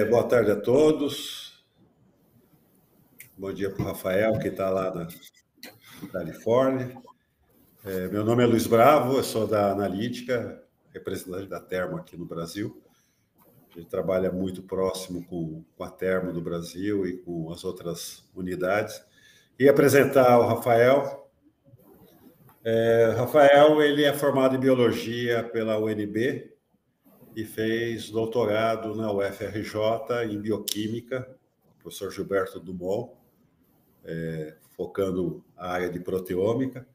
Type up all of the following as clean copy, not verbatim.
Boa tarde a todos. Bom dia para o Rafael, que está lá na Califórnia. Meu nome é Luiz Bravo, eu sou da Analítica, representante da Termo aqui no Brasil. A gente trabalha muito próximo com a Termo do Brasil e com as outras unidades. E apresentar o Rafael. Rafael, ele é formado em Biologia pela UNB e fez doutorado na UFRJ em Bioquímica, professor Gilberto Dumont, focando a área de proteômica,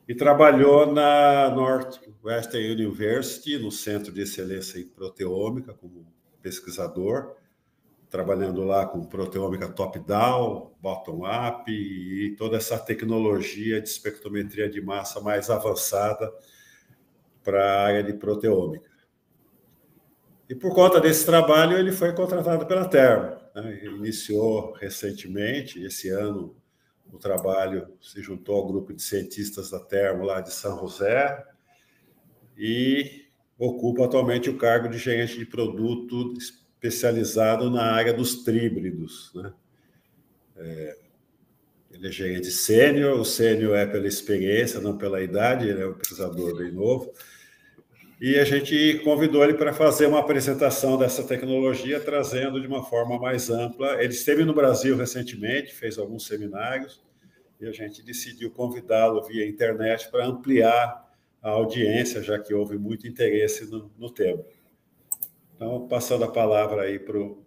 e trabalhou na Northwestern University, no Centro de Excelência em Proteômica, como pesquisador, trabalhando lá com proteômica top-down, bottom-up e toda essa tecnologia de espectrometria de massa mais avançada para a área de proteômica. E por conta desse trabalho, ele foi contratado pela Termo, né? Iniciou recentemente, esse ano, o trabalho se juntou ao grupo de cientistas da Termo lá de São José e ocupa atualmente o cargo de gerente de produto especializado na área dos tríbridos, né? Ele é gerente sênior, o sênior é pela experiência, não pela idade, ele é um pesquisador bem novo. E a gente convidou ele para fazer uma apresentação dessa tecnologia, trazendo de uma forma mais ampla. Ele esteve no Brasil recentemente, fez alguns seminários, e a gente decidiu convidá-lo via internet para ampliar a audiência, já que houve muito interesse no tema. Então, passando a palavra aí para o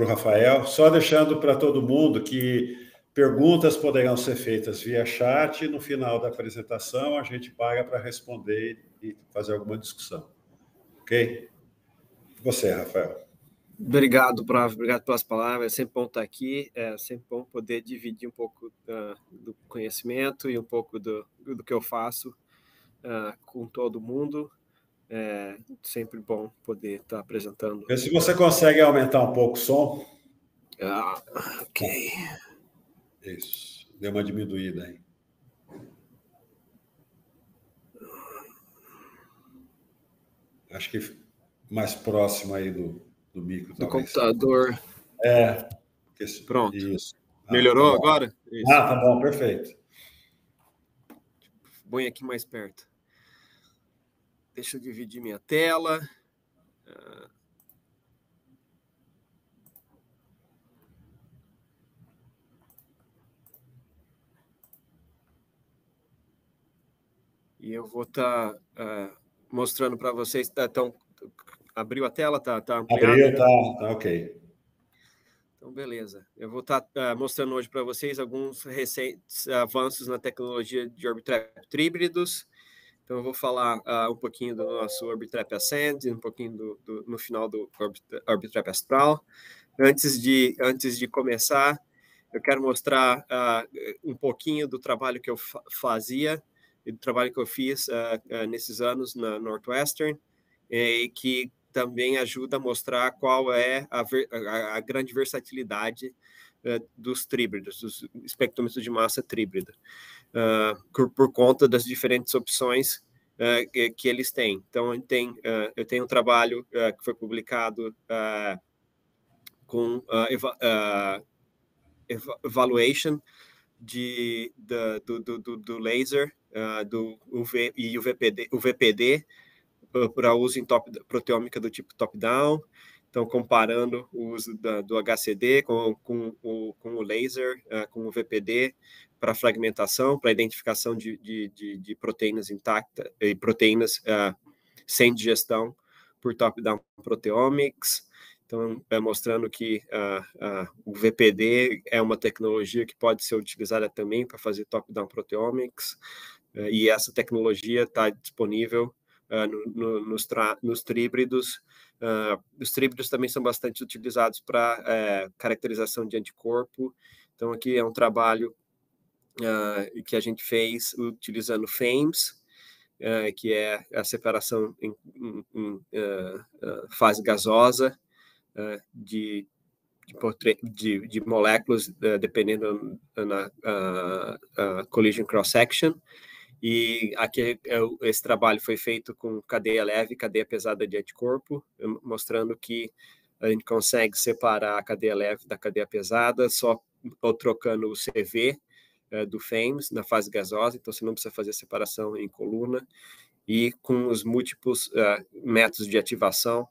Rafael, só deixando para todo mundo que perguntas poderão ser feitas via chat, e no final da apresentação a gente paga para responder e fazer alguma discussão. Ok? Você, Rafael. Obrigado, Bravo. Obrigado pelas palavras. É sempre bom estar aqui. É sempre bom poder dividir um pouco do conhecimento e um pouco do que eu faço com todo mundo. É sempre bom poder estar apresentando. Vê se você consegue aumentar um pouco o som. Ok. Isso. Deu uma diminuída aí. Acho que mais próximo aí do micro, do talvez. Computador. Pronto. Isso. Melhorou tá agora? Isso. Tá bom, perfeito. Põe aqui mais perto. Deixa eu dividir minha tela. E eu vou estar mostrando para vocês. Então, abriu a tela? Tá ampliado? Abriu, tá ok. Então, beleza. Eu vou estar mostrando hoje para vocês alguns recentes avanços na tecnologia de Orbitrap tríbridos. Então, eu vou falar um pouquinho do nosso Orbitrap Ascend, um pouquinho no final do Orbitrap Astral. Antes de começar, eu quero mostrar um pouquinho do trabalho que eu fazia e do trabalho que eu fiz nesses anos na Northwestern, e que também ajuda a mostrar qual é a grande versatilidade dos tríbridos, dos espectrômetros de massa tríbrida, por conta das diferentes opções que eles têm. Então, eu tenho um trabalho que foi publicado com evaluation do laser, do UV e UVPD, para uso em proteômica do tipo top-down. Então, comparando o uso do HCD com o laser, com o VPD, para fragmentação, para identificação de proteínas intactas e proteínas sem digestão por top-down proteomics. Então, mostrando que o VPD é uma tecnologia que pode ser utilizada também para fazer top-down proteomics, e essa tecnologia está disponível nos tríbridos. Os tríbridos também são bastante utilizados para caracterização de anticorpo. Então, aqui é um trabalho que a gente fez utilizando FAMES, que é a separação em fase gasosa de moléculas, dependendo na collision cross-section. E aqui esse trabalho foi feito com cadeia leve e cadeia pesada de anticorpo, mostrando que a gente consegue separar a cadeia leve da cadeia pesada só trocando o CV do FAMES na fase gasosa, então você não precisa fazer separação em coluna, e com os múltiplos métodos de ativação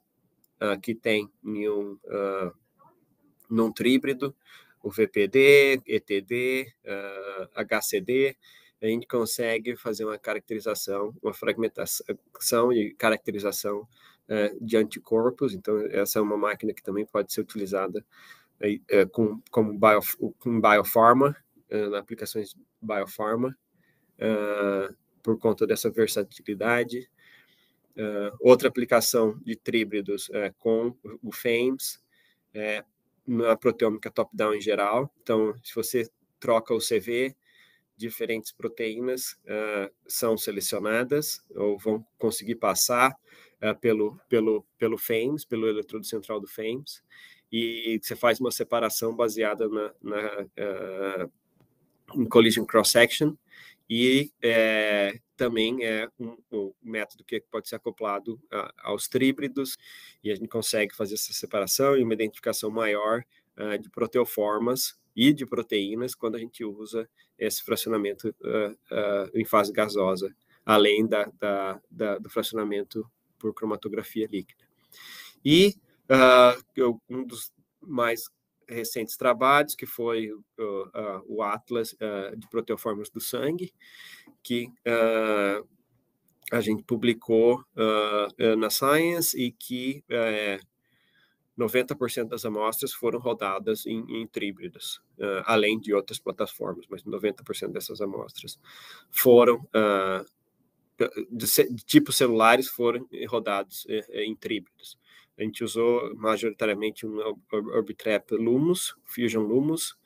que tem num tríbrido, o VPD, ETD, HCD, a gente consegue fazer uma caracterização, uma fragmentação e caracterização de anticorpos. Então, essa é uma máquina que também pode ser utilizada com biopharma, nas aplicações de biopharma, por conta dessa versatilidade. Outra aplicação de tríbridos com o FAMES, na proteômica top-down em geral. Então, se você troca o CV, diferentes proteínas são selecionadas ou vão conseguir passar pelo FAMES, pelo eletrodo central do FAMES, e você faz uma separação baseada em collision cross-section, e também é um método que pode ser acoplado aos tríbridos, e a gente consegue fazer essa separação e uma identificação maior de proteoformas e de proteínas quando a gente usa esse fracionamento em fase gasosa, além do fracionamento por cromatografia líquida. E um dos mais recentes trabalhos, que foi o Atlas de proteoformas do sangue, que a gente publicou na Science, e que 90% das amostras foram rodadas em tríbridos, além de outras plataformas, mas 90% dessas amostras foram de tipos celulares, foram rodados em tríbridos. A gente usou majoritariamente um Orbitrap Lummus, Fusion Lummus,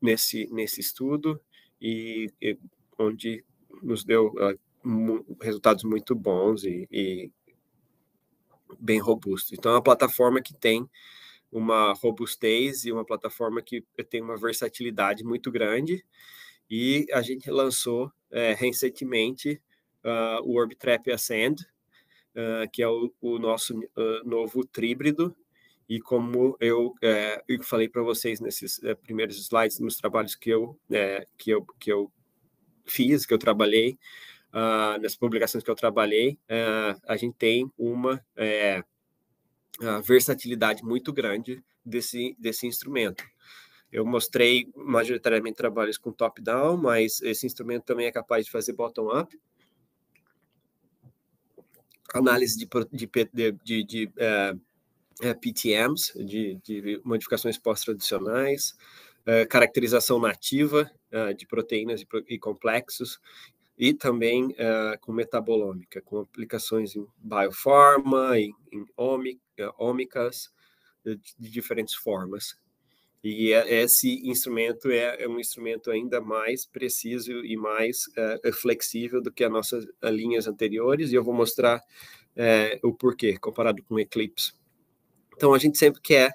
nesse estudo, e onde nos deu resultados muito bons e bem robustos. Então, é uma plataforma que tem uma robustez e uma plataforma que tem uma versatilidade muito grande, e a gente lançou recentemente o Orbitrap Ascend, que é o nosso novo tríbrido, e como eu falei para vocês nesses primeiros slides, nos trabalhos que eu fiz, que eu trabalhei, nas publicações que eu trabalhei, a gente tem uma versatilidade muito grande desse instrumento. Eu mostrei majoritariamente trabalhos com top-down, mas esse instrumento também é capaz de fazer bottom-up, análise de PTMs, de modificações pós-traducionais, caracterização nativa de proteínas e complexos, e também com metabolômica, com aplicações em biopharma, em ômicas, de diferentes formas. E esse instrumento é um instrumento ainda mais preciso e mais flexível do que as nossas linhas anteriores, e eu vou mostrar o porquê, comparado com o Eclipse. Então, a gente sempre quer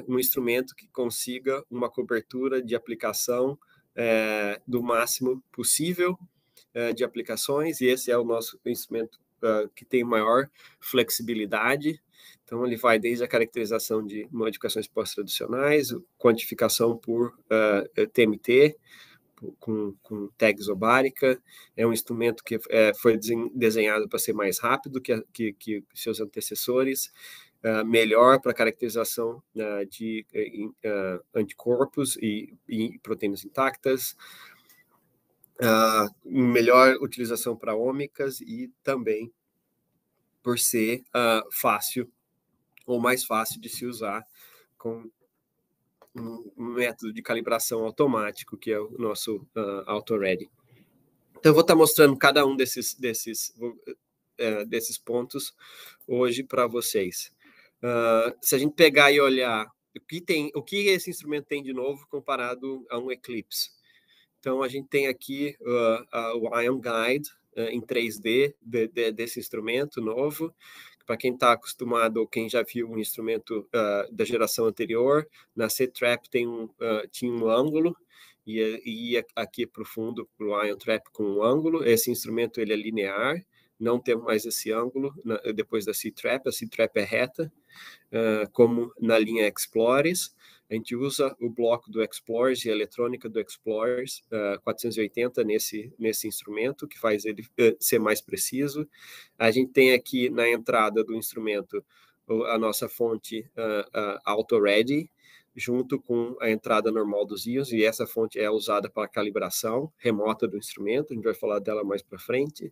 um instrumento que consiga uma cobertura de aplicação do máximo possível de aplicações, e esse é o nosso instrumento que tem maior flexibilidade. Então, ele vai desde a caracterização de modificações pós-traducionais, quantificação por TMT, com tag isobárica. É um instrumento que foi desenhado para ser mais rápido que seus antecessores, melhor para caracterização de anticorpos e proteínas intactas, melhor utilização para ômicas, e também por ser fácil ou mais fácil de se usar com um método de calibração automático, que é o nosso AutoReady. Então, eu vou estar mostrando cada um desses pontos hoje para vocês. Se a gente pegar e olhar o que esse instrumento tem de novo comparado a um Eclipse. Então, a gente tem aqui o Ion Guide em 3D desse instrumento novo. Para quem está acostumado, ou quem já viu um instrumento da geração anterior, na C-Trap tinha um ângulo, e ia aqui para o fundo, para o Ion Trap com um ângulo. Esse instrumento ele é linear, não temos mais esse ângulo depois da C-Trap. A C-Trap é reta, como na linha Explorers. A gente usa o bloco do Explorers e a eletrônica do Explorers 480 nesse instrumento, que faz ele ser mais preciso. A gente tem aqui na entrada do instrumento a nossa fonte Auto-Ready, junto com a entrada normal dos íons, e essa fonte é usada para a calibração remota do instrumento. A gente vai falar dela mais para frente.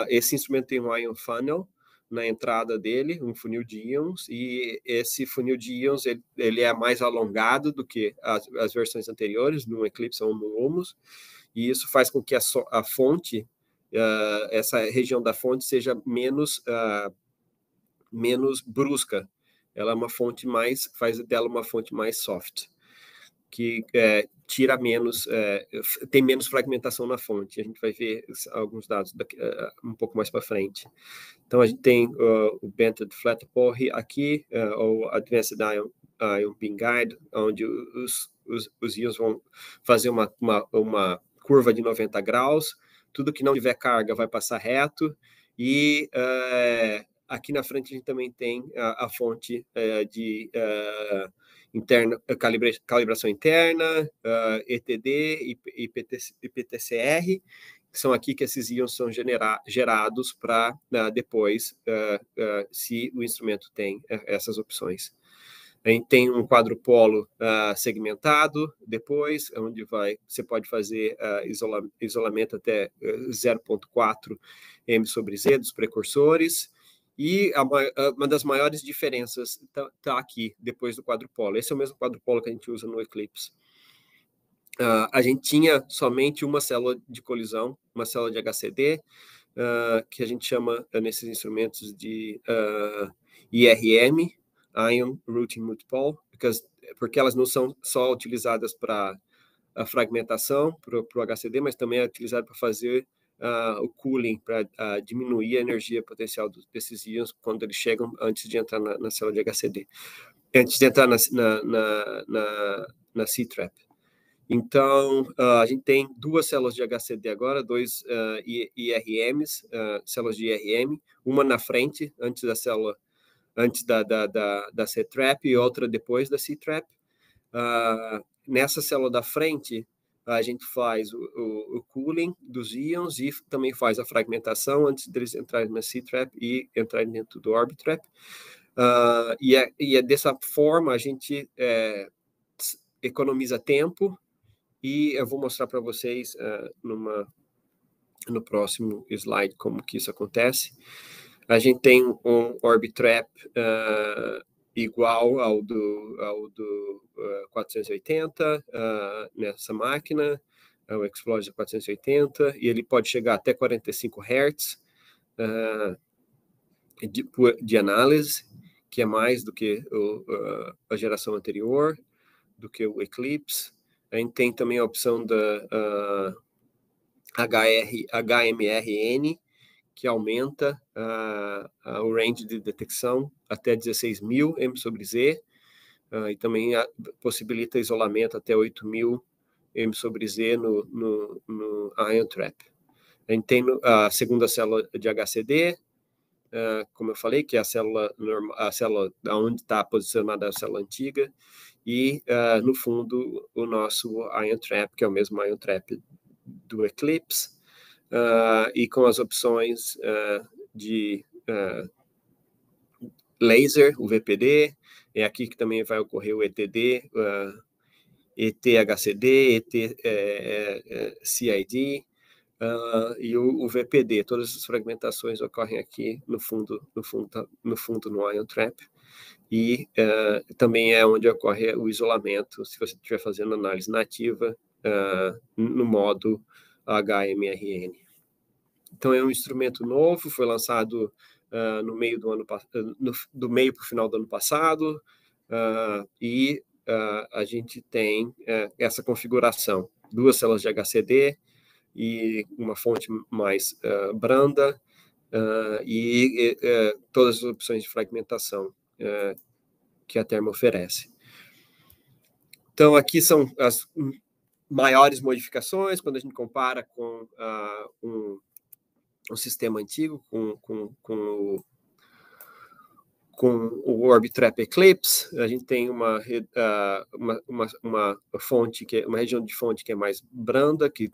Esse instrumento tem um ion funnel na entrada dele, um funil de íons, e esse funil de íons ele é mais alongado do que as versões anteriores, no Eclipse ou no Lumos, e isso faz com que a fonte, essa região da fonte, seja menos brusca. Ela é uma fonte faz dela uma fonte mais soft, que tira menos, tem menos fragmentação na fonte. A gente vai ver alguns dados um pouco mais para frente. Então, a gente tem o Bented Flat Pole aqui, o Advanced Ion Beam Guide, onde os íons vão fazer uma curva de 90 graus. Tudo que não tiver carga vai passar reto. E aqui na frente a gente também tem a fonte de interna, calibração interna, ETD e PTCR, que são aqui que esses íons são gerados para depois, se o instrumento tem essas opções. A gente tem um quadrupolo segmentado depois, onde você pode fazer isolamento até 0,4 m/z dos precursores, e uma das maiores diferenças está aqui, depois do quadrupolo. Esse é o mesmo quadrupolo que a gente usa no Eclipse. A gente tinha somente uma célula de colisão, uma célula de HCD, que a gente chama nesses instrumentos de IRM, Ion Routing Multipole, porque elas não são só utilizadas para a fragmentação, para o HCD, mas também é utilizada para fazer o cooling, para diminuir a energia potencial desses íons quando eles chegam antes de entrar na célula de HCD, antes de entrar na C-Trap. Então, a gente tem duas células de HCD agora, dois IRMs, células de IRM, uma na frente, antes da célula, antes da C-Trap, e outra depois da C-Trap. Nessa célula da frente, a gente faz o cooling dos íons e também faz a fragmentação antes deles entrarem na C-Trap e entrarem dentro do Orbitrap. E dessa forma a gente economiza tempo, e eu vou mostrar para vocês no próximo slide como que isso acontece. A gente tem um Orbitrap igual ao do 480 nessa máquina, o Explorer 480, e ele pode chegar até 45 Hz de análise, que é mais do que a geração anterior, do que o Eclipse. A gente tem também a opção da HMRN, que aumenta o range de detecção até 16.000 m/z, e também possibilita isolamento até 8.000 m/z no Ion Trap. A gente tem a segunda célula de HCD, como eu falei, que é a célula onde está posicionada a célula antiga, e no fundo o nosso Ion Trap, que é o mesmo Ion Trap do Eclipse, e com as opções de laser, o VPD, é aqui que também vai ocorrer o ETD, ET-HCD, ET-CID, e o VPD. Todas as fragmentações ocorrem aqui no fundo no Ion Trap, e também é onde ocorre o isolamento, se você estiver fazendo análise nativa, no modo HMRN. Então, é um instrumento novo, foi lançado no meio do meio para o final do ano passado, e a gente tem essa configuração, duas células de HCD e uma fonte mais branda, e todas as opções de fragmentação que a Thermo oferece. Então, aqui são as maiores modificações, quando a gente compara com o sistema antigo com o Orbitrap Eclipse. A gente tem uma fonte uma região de fonte que é mais branda, que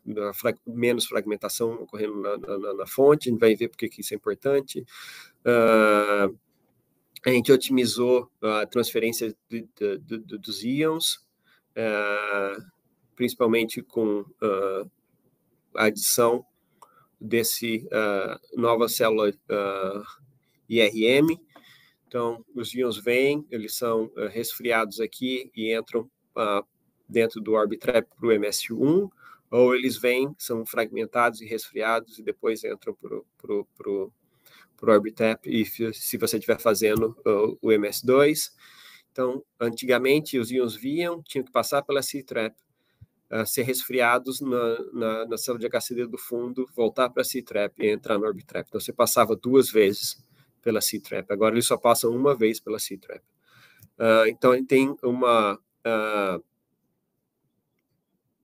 menos fragmentação ocorrendo na fonte. A gente vai ver porque que isso é importante. A gente otimizou a transferência dos íons, principalmente com a adição desse nova célula IRM. Então, os íons vêm, eles são resfriados aqui e entram dentro do Orbitrap para o MS1, ou eles vêm, são fragmentados e resfriados e depois entram para o Orbitrap, e se você estiver fazendo o MS2. Então, antigamente, os íons tinham que passar pela C-Trap, ser resfriados na célula de HCD do fundo, voltar para a C-Trap e entrar no Orbitrap. Então, você passava 2 vezes pela C-Trap. Agora, eles só passam 1 vez pela C-Trap. Então, a gente tem uma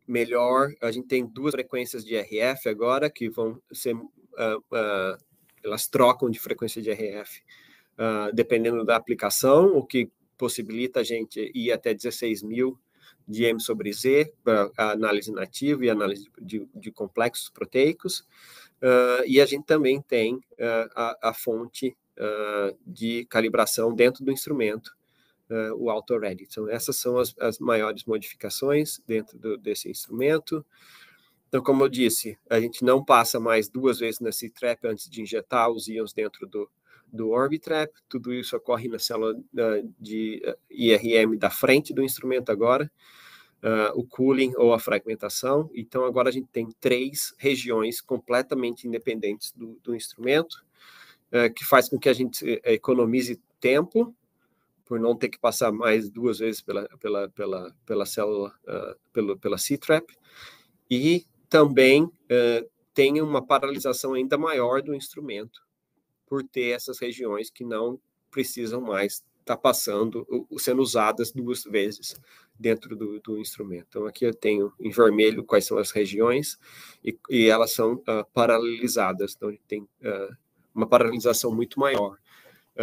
melhor... A gente tem 2 frequências de RF agora, que vão ser... elas trocam de frequência de RF, dependendo da aplicação, o que possibilita a gente ir até 16.000 de M sobre Z para a análise nativa e análise de complexos proteicos. E a gente também tem a fonte de calibração dentro do instrumento, o Auto-Ready. Então, essas são as maiores modificações dentro desse instrumento. Então, como eu disse, a gente não passa mais 2 vezes na C-Trap antes de injetar os íons dentro do Orbitrap. Tudo isso ocorre na célula de IRM da frente do instrumento agora, o cooling ou a fragmentação. Então, agora a gente tem 3 regiões completamente independentes do instrumento, que faz com que a gente economize tempo, por não ter que passar mais 2 vezes pela célula, pela C-Trap, e também tem uma paralisação ainda maior do instrumento, por ter essas regiões que não precisam mais estar sendo usadas 2 vezes dentro do instrumento. Então, aqui eu tenho em vermelho quais são as regiões, e elas são paralelizadas. Então, a gente tem uma paralisação muito maior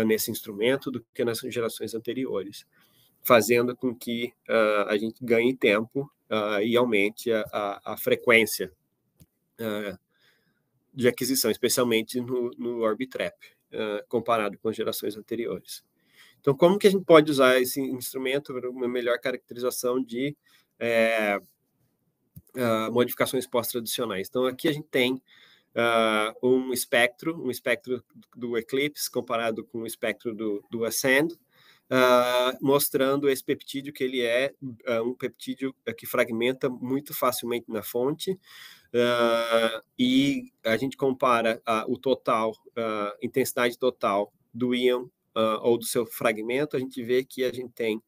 nesse instrumento do que nas gerações anteriores, fazendo com que a gente ganhe tempo e aumente a frequência de aquisição, especialmente no Orbitrap, comparado com as gerações anteriores. Então, como que a gente pode usar esse instrumento para uma melhor caracterização de modificações pós-tradicionais? Então, aqui a gente tem um espectro do Eclipse comparado com o espectro do Ascend, mostrando esse peptídeo, que ele é um peptídeo que fragmenta muito facilmente na fonte, e a gente compara o total, intensidade total do íon ou do seu fragmento. A gente vê que a gente tem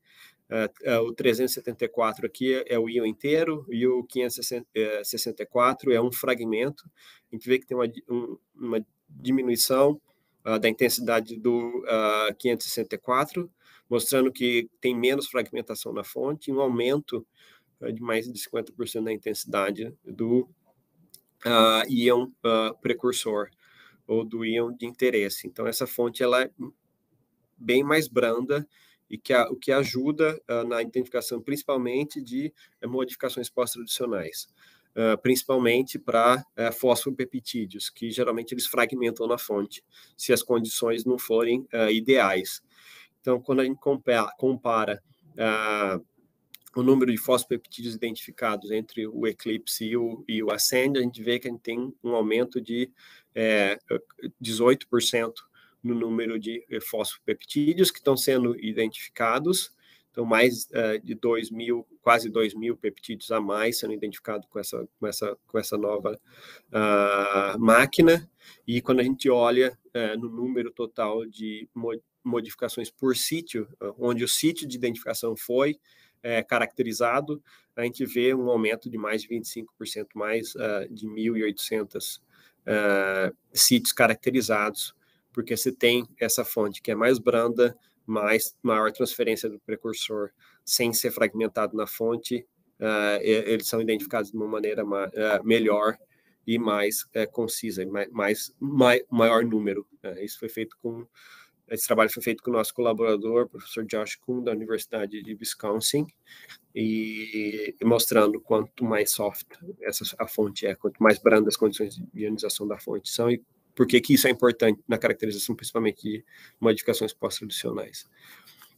o 374 aqui é o íon inteiro, e o 564 é um fragmento. A gente vê que tem uma diminuição da intensidade do 564, mostrando que tem menos fragmentação na fonte, e um aumento de mais de 50% da intensidade do íon precursor, ou do íon de interesse. Então, essa fonte ela é bem mais branda, e o que ajuda na identificação, principalmente, de modificações pós-tradicionais, principalmente para fosfopeptídeos, que geralmente eles fragmentam na fonte, se as condições não forem ideais. Então, quando a gente compara o número de fosfopeptídeos identificados entre o Eclipse e o Ascend, a gente vê que a gente tem um aumento de 18% no número de fosfopeptídeos que estão sendo identificados. Então, mais de quase 2.000 peptídeos a mais sendo identificados com essa nova máquina. E quando a gente olha no número total de modificações por sítio, onde o sítio de identificação foi caracterizado, a gente vê um aumento de mais de 25%, mais de 1.800 sítios caracterizados, porque você tem essa fonte que é mais branda, maior transferência do precursor, sem ser fragmentado na fonte, eles são identificados de uma maneira melhor, e mais concisa, maior número. Esse trabalho foi feito com o nosso colaborador, o professor Josh Kuhn, da Universidade de Wisconsin, e mostrando quanto mais soft a fonte é, quanto mais branda as condições de ionização da fonte são, e por que isso é importante na caracterização, principalmente de modificações pós-traducionais.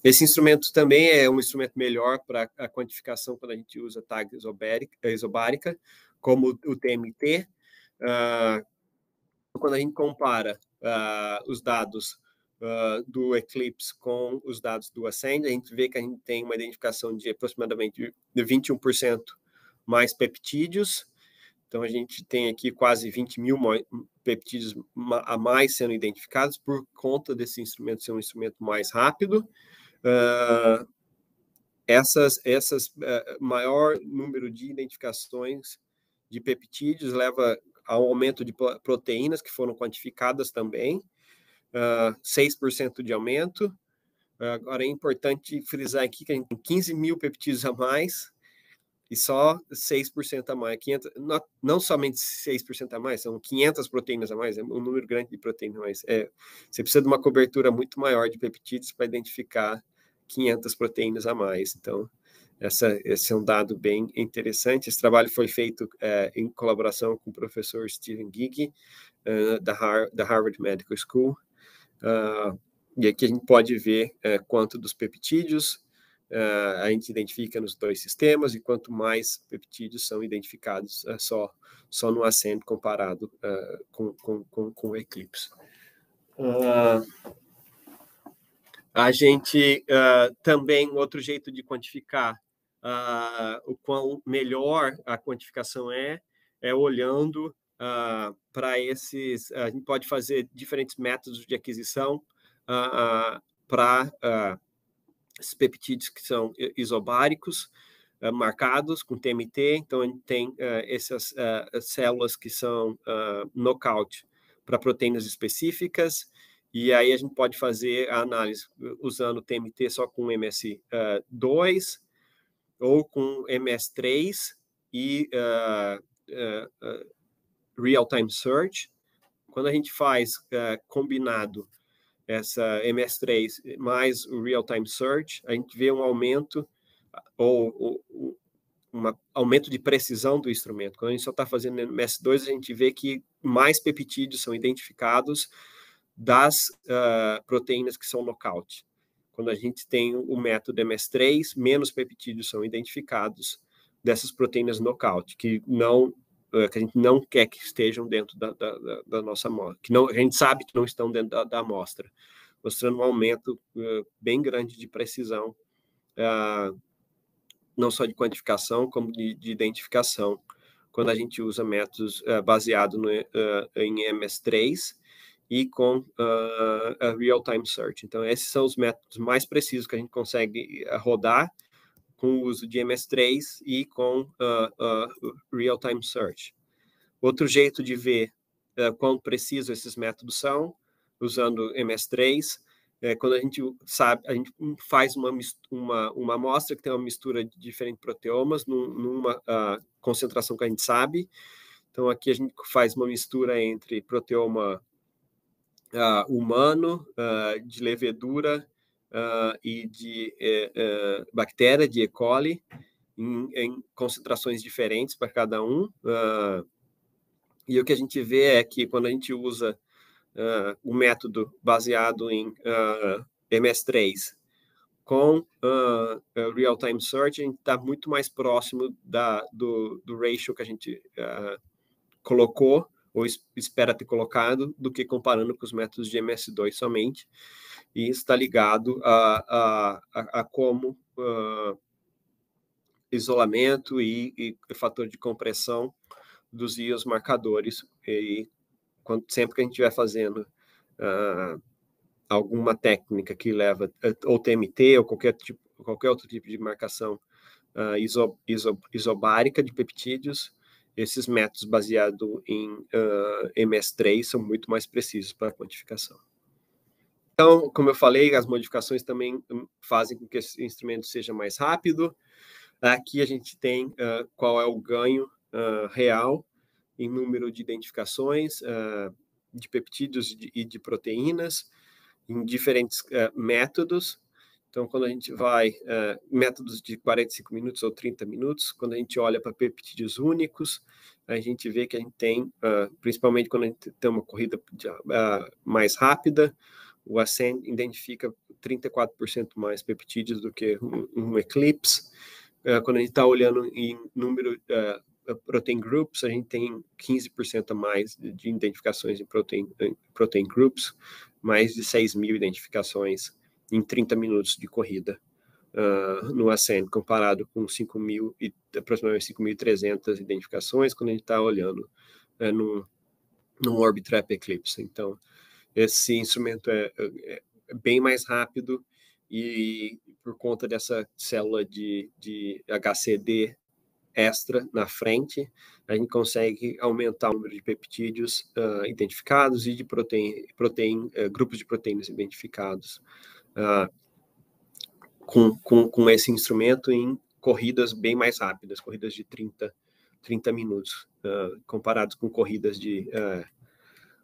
Esse instrumento também é um instrumento melhor para a quantificação quando a gente usa tag isobárica, como o TMT. Quando a gente compara os dados do Eclipse com os dados do Ascend, a gente vê que a gente tem uma identificação de aproximadamente 21% mais peptídeos. Então, a gente tem aqui quase 20 mil peptídeos a mais sendo identificados por conta desse instrumento ser um instrumento mais rápido. Maior número de identificações de peptídeos leva ao aumento de proteínas que foram quantificadas também, 6% de aumento. Agora, é importante frisar aqui que a gente tem 15 mil peptídeos a mais e só 6% a mais. Não somente 6% a mais, são 500 proteínas a mais, é um número grande de proteínas a mais. Você precisa de uma cobertura muito maior de peptídeos para identificar 500 proteínas a mais. Então, esse é um dado bem interessante. Esse trabalho foi feito em colaboração com o professor Stephen Gigi, da Harvard Medical School. E aqui a gente pode ver quanto dos peptídeos a gente identifica nos dois sistemas e quanto mais peptídeos são identificados só no Ascend comparado com o Eclipse. A gente também, outro jeito de quantificar o quão melhor a quantificação é olhando para esses. A gente pode fazer diferentes métodos de aquisição para esses peptídeos que são isobáricos, marcados com TMT. Então, a gente tem essas células que são knockout para proteínas específicas, e aí a gente pode fazer a análise usando TMT só com MS2 ou com MS3 e real-time search. Quando a gente faz combinado essa MS3 mais o real-time search, a gente vê um aumento aumento de precisão do instrumento. Quando a gente só está fazendo MS2, a gente vê que mais peptídeos são identificados das proteínas que são knockout. Quando a gente tem o método MS3, menos peptídeos são identificados dessas proteínas knockout, que a gente não quer que estejam dentro da nossa amostra, a gente sabe que não estão dentro da amostra, mostrando um aumento bem grande de precisão, não só de quantificação, como de identificação, quando a gente usa métodos baseados em MS3 e com a real-time search. Então, esses são os métodos mais precisos que a gente consegue rodar com o uso de MS3 e com real-time search. Outro jeito de ver quão precisos esses métodos são, usando MS3, quando a gente faz uma amostra que tem uma mistura de diferentes proteomas numa concentração que a gente sabe. Então, aqui a gente faz uma mistura entre proteoma humano, de levedura e de bactéria, de E. coli, em concentrações diferentes para cada um. E o que a gente vê é que quando a gente usa o método baseado em MS3 com real-time search, a gente está muito mais próximo do ratio que a gente colocou, ou espera ter colocado, do que comparando com os métodos de MS2 somente. E isso está ligado a como isolamento e fator de compressão dos íons marcadores. E sempre que a gente estiver fazendo alguma técnica que leva ou TMT ou qualquer outro tipo de marcação isobárica de peptídeos, esses métodos baseados em MS3 são muito mais precisos para a quantificação. Então, como eu falei, as modificações também fazem com que esse instrumento seja mais rápido. Aqui a gente tem qual é o ganho real em número de identificações de peptídeos e de proteínas em diferentes métodos. Então, quando a gente vai, métodos de 45 minutos ou 30 minutos, quando a gente olha para peptídeos únicos, a gente vê que a gente tem, principalmente quando a gente tem uma corrida mais rápida, o Ascend identifica 34% mais peptídeos do que um Eclipse. Quando a gente está olhando em número protein groups, a gente tem 15% a mais de identificações em protein groups, mais de 6.000 identificações em 30 minutos de corrida no Ascend, comparado com 5.000 e aproximadamente 5.300 identificações quando a gente está olhando no Orbitrap Eclipse. Então, esse instrumento é bem mais rápido e por conta dessa célula de HCD extra na frente, a gente consegue aumentar o número de peptídeos identificados e de grupos de proteínas identificados com esse instrumento em corridas bem mais rápidas, corridas de 30 minutos, comparados com corridas de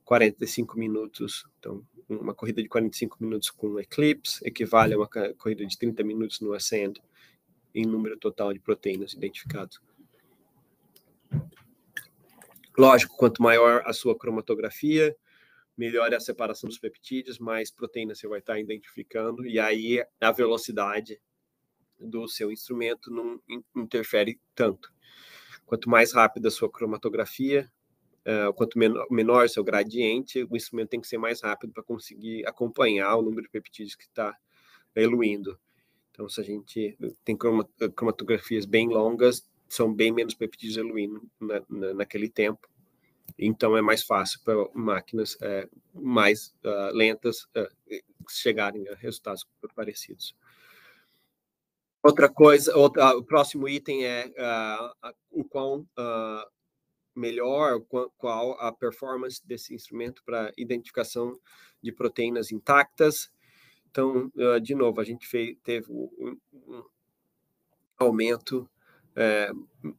45 minutos. Então, uma corrida de 45 minutos com Eclipse equivale a uma corrida de 30 minutos no Ascend, em número total de proteínas identificadas. Lógico, quanto maior a sua cromatografia, melhor é a separação dos peptídeos, mais proteínas você vai estar identificando, e aí a velocidade do seu instrumento não interfere tanto. Quanto mais rápida a sua cromatografia, quanto menor seu gradiente, o instrumento tem que ser mais rápido para conseguir acompanhar o número de peptídeos que está eluindo. Então, se a gente tem cromatografias bem longas, são bem menos peptídeos eluindo naquele tempo. Então, é mais fácil para máquinas mais lentas chegarem a resultados parecidos. Outra coisa, o próximo item é o quão melhor, qual a performance desse instrumento para identificação de proteínas intactas. Então, de novo, a gente teve um aumento,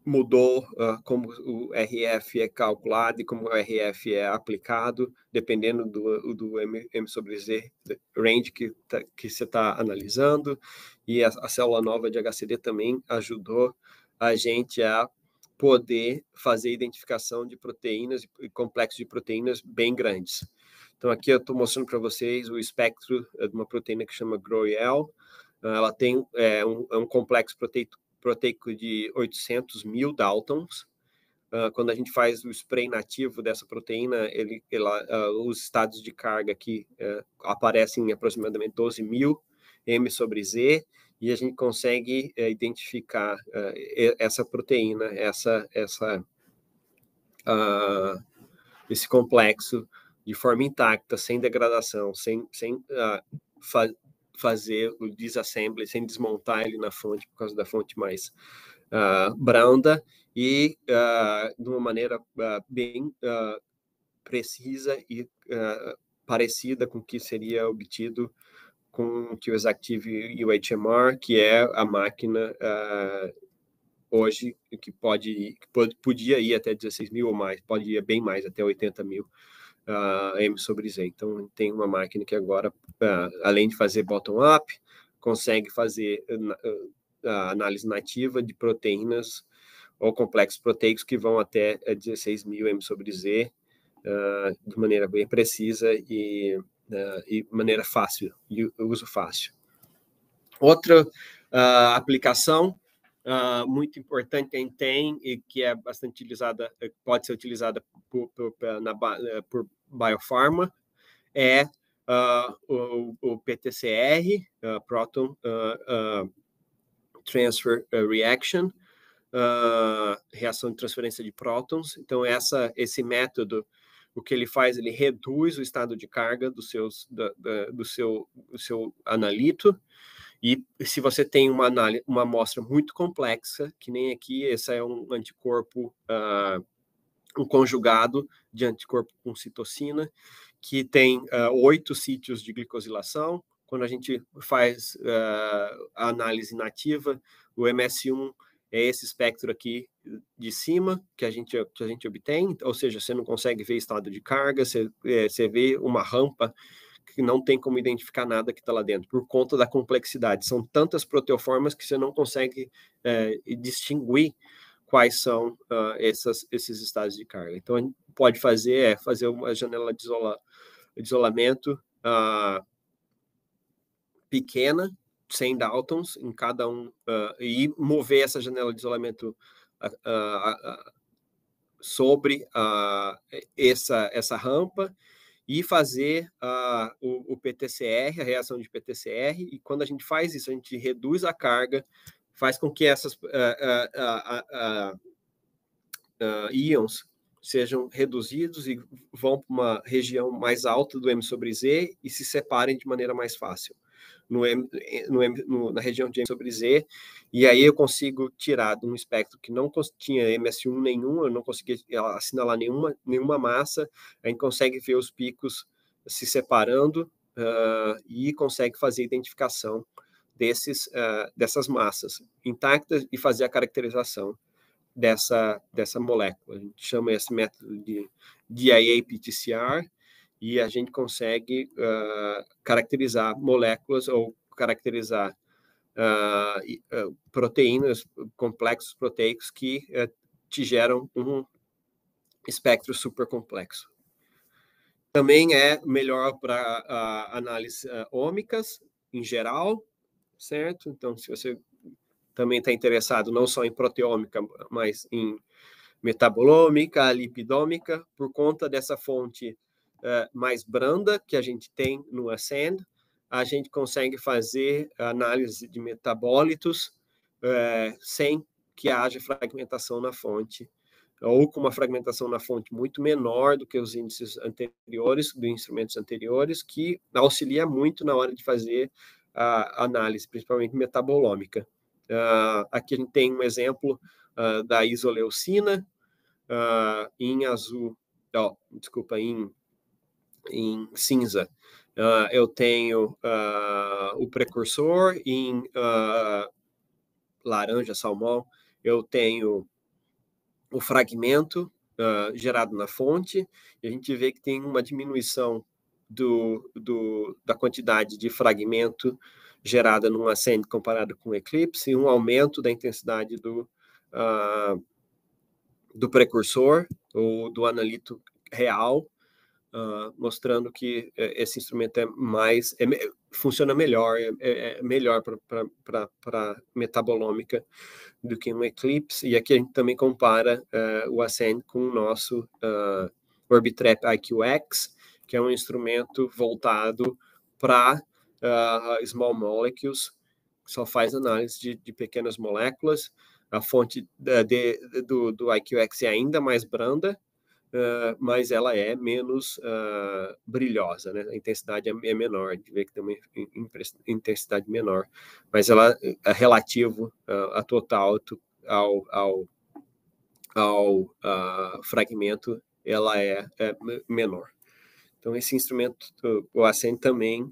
mudou como o RF é calculado e como o RF é aplicado, dependendo do M/Z range que você está analisando, e a célula nova de HCD também ajudou a gente a poder fazer identificação de proteínas e complexos de proteínas bem grandes. Então, aqui eu estou mostrando para vocês o espectro de uma proteína que chama GROYL. Ela tem um complexo proteico de 800.000 Daltons. Quando a gente faz o spray nativo dessa proteína, os estados de carga aqui aparecem em aproximadamente 12.000 M/Z, e a gente consegue identificar essa proteína, esse complexo de forma intacta, sem degradação, sem fazer o disassembly, sem desmontar ele na fonte, por causa da fonte mais branda, e de uma maneira bem precisa e parecida com o que seria obtido com o QSActive UHMR, que é a máquina hoje que podia ir até 16.000 ou mais, pode ir bem mais, até 80.000 M/Z. Então, tem uma máquina que agora, além de fazer bottom-up, consegue fazer análise nativa de proteínas ou complexos proteicos que vão até 16.000 M/Z de maneira bem precisa e maneira fácil, de uso fácil. Outra aplicação muito importante que a gente tem e que é bastante utilizada, pode ser utilizada por biopharma, é o PTCR, Proton Transfer Reaction, reação de transferência de prótons. Então, esse método, o que ele faz, ele reduz o estado de carga do seu analito. E se você tem uma amostra muito complexa, que nem aqui, esse é um anticorpo, um conjugado de anticorpo com citocina, que tem 8 sítios de glicosilação. Quando a gente faz a análise nativa, o MS1 é esse espectro aqui de cima que a gente obtém, ou seja, você não consegue ver estado de carga, você vê uma rampa que não tem como identificar nada que está lá dentro, por conta da complexidade. São tantas proteoformas que você não consegue distinguir quais são esses estados de carga. Então, a gente pode fazer uma janela de isolamento pequena, 100 Daltons em cada um, e mover essa janela de isolamento sobre essa rampa e fazer o PTCR, a reação de PTCR, e quando a gente faz isso, a gente reduz a carga, faz com que essas íons sejam reduzidos e vão para uma região mais alta do M sobre Z e se separem de maneira mais fácil na região de M sobre Z, e aí eu consigo tirar de um espectro que não tinha MS1 nenhum, eu não conseguia assinalar nenhuma massa, a gente consegue ver os picos se separando e consegue fazer a identificação dessas massas intactas e fazer a caracterização dessa molécula. A gente chama esse método de DIA-PTCR, e a gente consegue caracterizar moléculas ou caracterizar proteínas, complexos proteicos que te geram um espectro super complexo. Também é melhor para análises ômicas, em geral, certo? Então, se você também está interessado não só em proteômica, mas em metabolômica, lipidômica, por conta dessa fonte mais branda que a gente tem no Ascend, a gente consegue fazer análise de metabólitos sem que haja fragmentação na fonte, ou com uma fragmentação na fonte muito menor do que os índices anteriores, dos instrumentos anteriores, que auxilia muito na hora de fazer a análise, principalmente metabolômica. Aqui a gente tem um exemplo da isoleucina, em azul, em cinza. Eu tenho o precursor, em laranja, salmão, eu tenho o fragmento gerado na fonte, e a gente vê que tem uma diminuição da quantidade de fragmento gerada num Ascend comparado com o Eclipse, e um aumento da intensidade do precursor, ou do analito real, mostrando que esse instrumento funciona melhor, é melhor para metabolômica do que um Eclipse. E aqui a gente também compara o Ascend com o nosso Orbitrap IQX, que é um instrumento voltado para small molecules, que só faz análise de pequenas moléculas. A fonte do IQX é ainda mais branda, mas ela é menos brilhosa, né? A intensidade é menor, a gente vê que tem uma intensidade menor, mas ela é relativo a total ao fragmento, ela é menor. Então, esse instrumento, o Ascend, também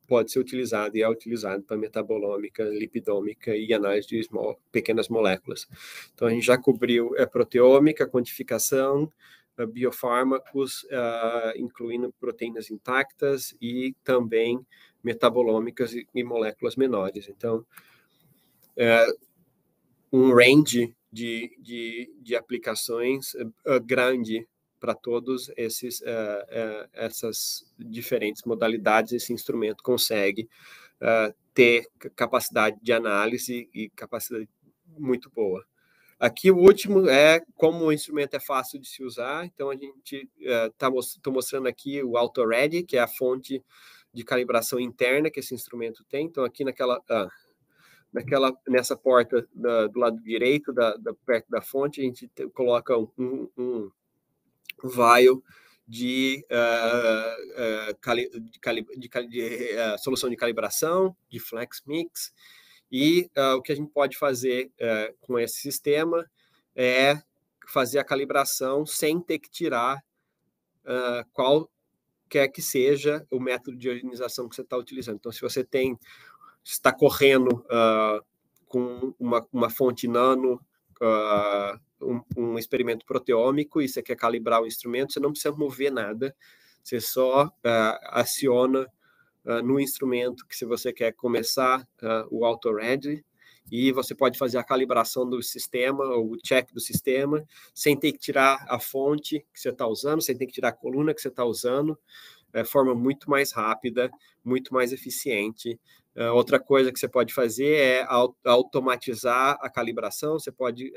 pode ser utilizado e é utilizado para metabolômica, lipidômica e análise de pequenas moléculas. Então, a gente já cobriu proteômica, quantificação, biofármacos, incluindo proteínas intactas e também metabolômicas e moléculas menores. Então, um range de aplicações grande para todos essas diferentes modalidades. Esse instrumento consegue ter capacidade de análise e capacidade muito boa. Aqui o último é como o instrumento é fácil de se usar. Então a gente estou mostrando aqui o AutoReady, que é a fonte de calibração interna que esse instrumento tem. Então aqui nessa porta do lado direito, perto da fonte, a gente coloca um vial de solução de calibração, de Flex Mix, e o que a gente pode fazer com esse sistema é fazer a calibração sem ter que tirar qualquer que seja o método de ionização que você está utilizando. Então, se você está correndo com uma fonte nano um experimento proteômico e você quer calibrar o instrumento, você não precisa mover nada, você só aciona no instrumento que se você quer começar o auto-read, e você pode fazer a calibração do sistema, ou o check do sistema, sem ter que tirar a fonte que você está usando, sem ter que tirar a coluna que você está usando, de forma muito mais rápida, muito mais eficiente. Outra coisa que você pode fazer é automatizar a calibração, você pode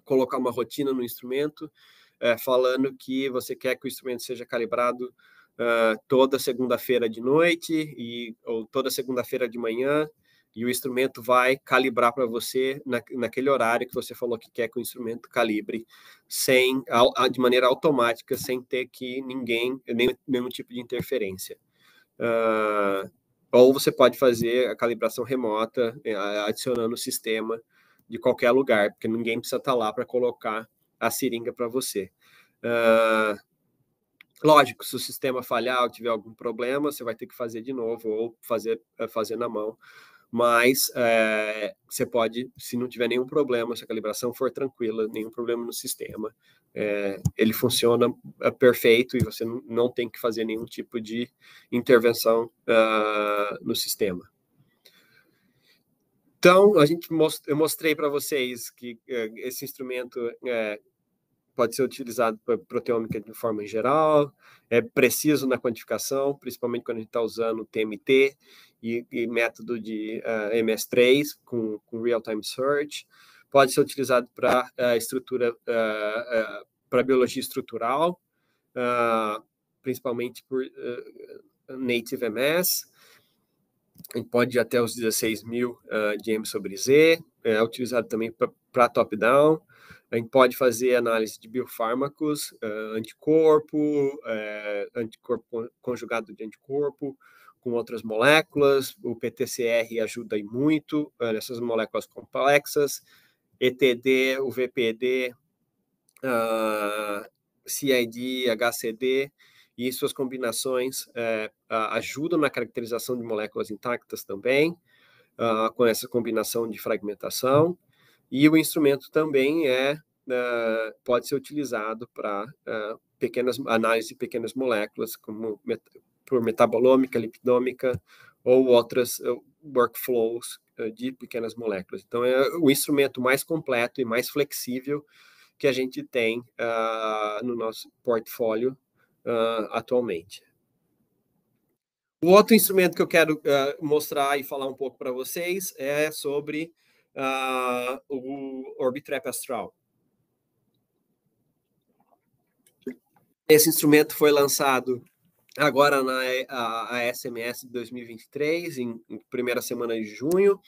colocar uma rotina no instrumento, falando que você quer que o instrumento seja calibrado toda segunda-feira de noite ou toda segunda-feira de manhã, e o instrumento vai calibrar para você naquele horário que você falou que quer que o instrumento calibre, de maneira automática, sem ter que nenhum tipo de interferência. Ou você pode fazer a calibração remota, adicionando o sistema de qualquer lugar, porque ninguém precisa estar lá para colocar a seringa para você. Lógico, se o sistema falhar ou tiver algum problema, você vai ter que fazer de novo ou fazer na mão. Mas você pode, se não tiver nenhum problema, se a calibração for tranquila, nenhum problema no sistema, ele funciona perfeito e você não tem que fazer nenhum tipo de intervenção no sistema. Então, eu mostrei para vocês que esse instrumento pode ser utilizado para proteômica de forma geral, é preciso na quantificação, principalmente quando a gente está usando TMT e método de MS3 com Real-Time Search. Pode ser utilizado para para biologia estrutural, principalmente por Native MS. A gente pode ir até os 16.000 de M sobre Z, é utilizado também para top-down. A gente pode fazer análise de biofármacos, anticorpo conjugado de anticorpo, com outras moléculas. O PTCR ajuda aí muito nessas moléculas complexas. ETD, o VPD, CID, HCD, e suas combinações ajudam na caracterização de moléculas intactas também, com essa combinação de fragmentação. E o instrumento também pode ser utilizado para análise de pequenas moléculas, como por metabolômica, lipidômica ou outras workflows de pequenas moléculas. Então, é o instrumento mais completo e mais flexível que a gente tem no nosso portfólio atualmente. O outro instrumento que eu quero mostrar e falar um pouco para vocês é sobre o Orbitrap Astral. Esse instrumento foi lançado agora na ASMS de 2023, em primeira semana de junho.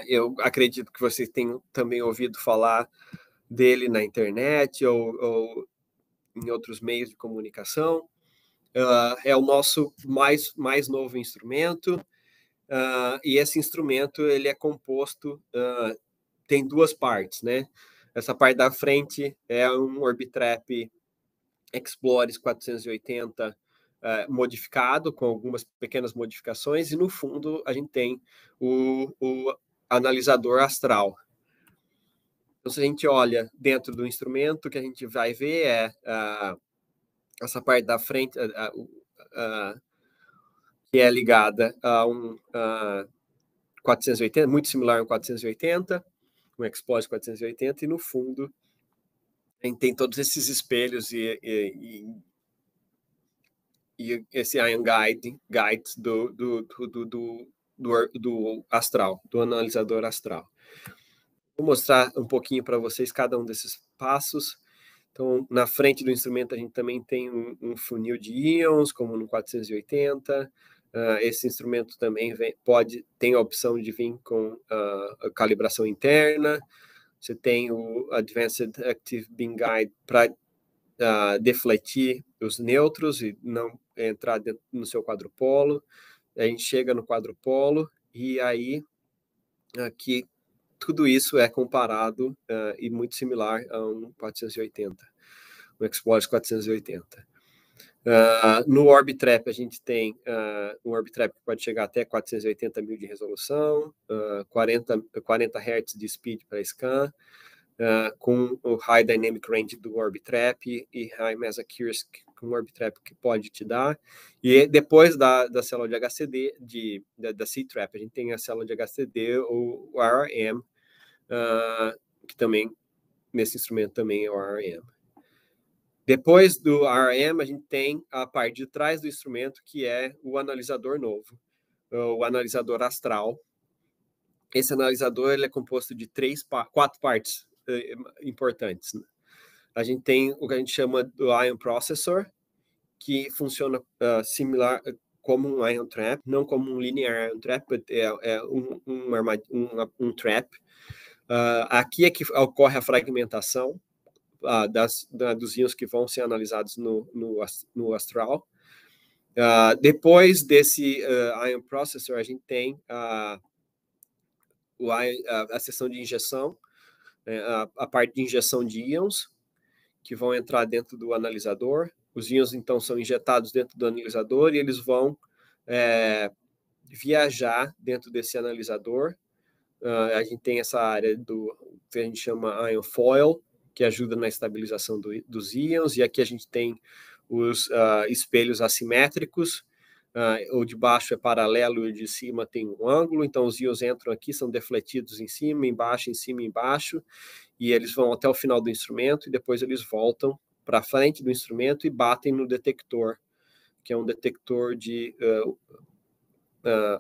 Eu acredito que vocês tenham também ouvido falar dele na internet ou em outros meios de comunicação. É o nosso mais novo instrumento, e esse instrumento ele é composto, tem duas partes, né? Essa parte da frente é um Orbitrap Explores 480 modificado, com algumas pequenas modificações, e no fundo a gente tem o analisador astral. Então, se a gente olha dentro do instrumento, o que a gente vai ver essa parte da frente, que é ligada a um 480, muito similar a um 480, um Explore 480, e no fundo a gente tem todos esses espelhos e esse Ion Guides do astral, do analisador astral. Vou mostrar um pouquinho para vocês cada um desses passos. Então, na frente do instrumento, a gente também tem um funil de íons, como no 480. Esse instrumento também tem a opção de vir com a calibração interna. Você tem o Advanced Active Beam Guide para defletir os nêutrons e não entrar no seu quadrupolo. A gente chega no quadrupolo e aí aqui tudo isso é comparado e muito similar a um 480, um Explore 480. No Orbitrap, a gente tem um Orbitrap que pode chegar até 480 mil de resolução, 40 Hz de speed para scan, com o High Dynamic Range do Orbitrap e High Mass Accuracy que um Orbitrap que pode te dar. E depois da célula de HCD, da C-Trap, a gente tem a célula de HCD, o RRM, que também, nesse instrumento também é o RRM. Depois do RRM, a gente tem a parte de trás do instrumento, que é o analisador novo, o analisador astral. Esse analisador ele é composto de 4 partes importantes. A gente tem o que a gente chama do Ion Processor, que funciona similar como um Ion Trap, não como um Linear Ion Trap, é um trap. Aqui é que ocorre a fragmentação dos íons que vão ser analisados no astral. Depois desse Ion Processor, a gente tem a seção de injeção, a parte de injeção de íons, que vão entrar dentro do analisador. Os íons, então, são injetados dentro do analisador e eles vão viajar dentro desse analisador. A gente tem essa área que a gente chama Ion Foil, que ajuda na estabilização dos íons, e aqui a gente tem os espelhos assimétricos, o de baixo é paralelo e o de cima tem um ângulo, então os íons entram aqui, são defletidos em cima, embaixo, e eles vão até o final do instrumento, e depois eles voltam para a frente do instrumento e batem no detector, que é um detector de